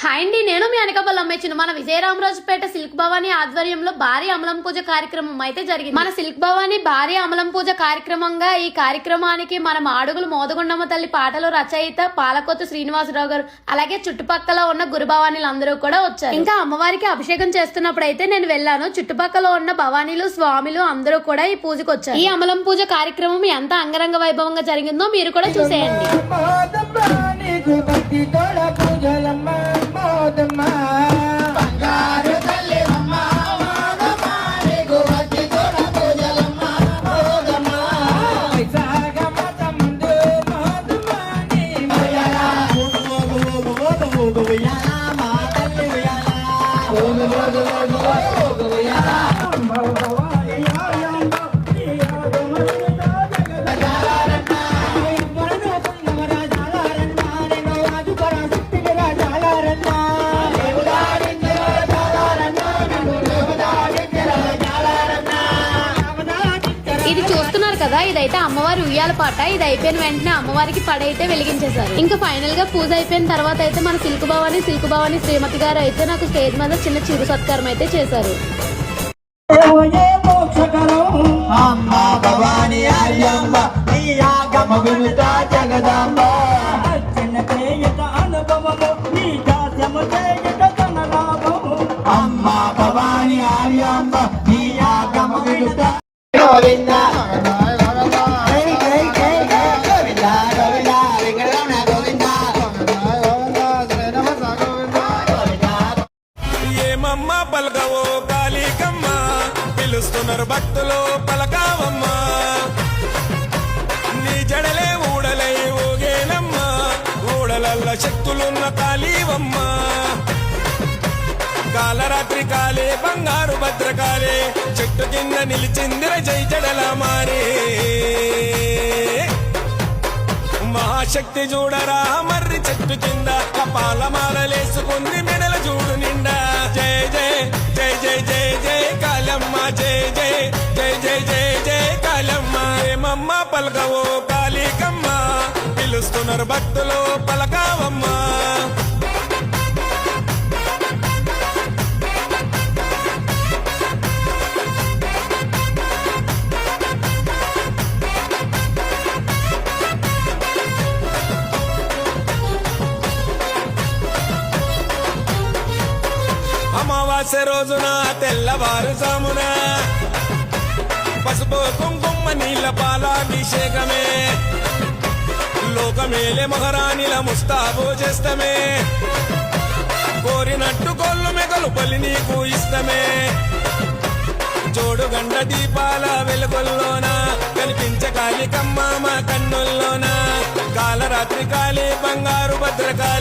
Hi అండి, నేను మీ అనకాపల్లి అమ్మేచ్చిన మన విజయరామరాజుపేట సిల్క్ భవానీ ఆధ్వర్యంలో భారీ అమలం పూజ కార్యక్రమం అయితే జరిగింది. మన సిల్క్ భవానీ భారీ అమలం పూజ కార్యక్రమంగా ఈ కార్యక్రమానికి మన మాడుగులు మోదగుండమ్మ తల్లి పాటలు రచయిత పాలకొత్తు శ్రీనివాసరావు గారు, అలాగే చుట్టుపక్కల ఉన్న గురు భవానీలందరూ కూడా వచ్చారు. ఇంకా అమ్మవారికి అభిషేకం చేస్తున్నప్పుడు అయితే నేను వెళ్ళాను. చుట్టుపక్కల ఉన్న భవానీలు స్వామిలు అందరూ కూడా ఈ పూజకు వచ్చారు. ఈ అమలం పూజ కార్యక్రమం ఎంత అంగరంగ వైభవంగా జరిగిందో మీరు కూడా చూసేయండి. బంగారు తల్లివమ్మ మోదమ్మ నీకు భక్తి తోడ పూజలమ్మ మోదమ్మ వైశాఖమ్మ తమ్ముడు మోదమ్మ నీ ఉయ్యాల ఉయ్యాల మా తల్లి ఉయ్యాల ఇది చూస్తున్నారు కదా, ఇదైతే అమ్మవారి ఉయ్యాల పాట. ఇది అయిపోయిన వెంటనే అమ్మవారికి పడైతే వెలిగించేశారు. ఇంకా ఫైనల్ గా పూజ అయిపోయిన తర్వాత అయితే మన సిల్క్ భవానీ శ్రీమతి గారు అయితే నాకు స్టేజ్ మీద చిన్న చిరు సత్కారం అయితే చేశారు. గోవింద ఏమమ్మ పలకవో కాళీకమ్మ, పిలుస్తున్నారు భక్తులు పలకావమ్మ. నీ జడలే ఊడలై ఊగేనమ్మ, ఊడలల్ల శక్తులున్న కాళీవమ్మ. కాలరాత్రి కాలే బంగారు భద్రకాలే, చెట్టు కింద నిలిచిందిర జై జడల మారే. మహాశక్తి చూడరా మర్రి చెట్టు కింద, కపాల మాలలేసుకుంది మెడల చూడు నిండా. జయ జయ జయ జయ జయ జయ కాళమ్మ, జయ జయ జయ జయ జయ జయ కాళమ్మ. ఏమమ్మ పలకవో కాళీకమ్మ, పిలుస్తున్నారు భక్తులు పలకావమ్మ. అమావాస్య రోజున తెల్లవారుజామున పసుపు కుంకుమ నీళ్ళ పాలాభిషేకమే, లోకమేలే మహారాణిల ముస్తాబు చేస్తమే. కోరినట్టు కొల్లు మెగలు పలి నీకు ఇస్తమే. జోడు గండ దీపాల వెలుగుల్లోన కనిపించ కాళికమ్మ మా కన్నుల్లోన. కాలరాత్రి కాళీ బంగారు భద్రకాళి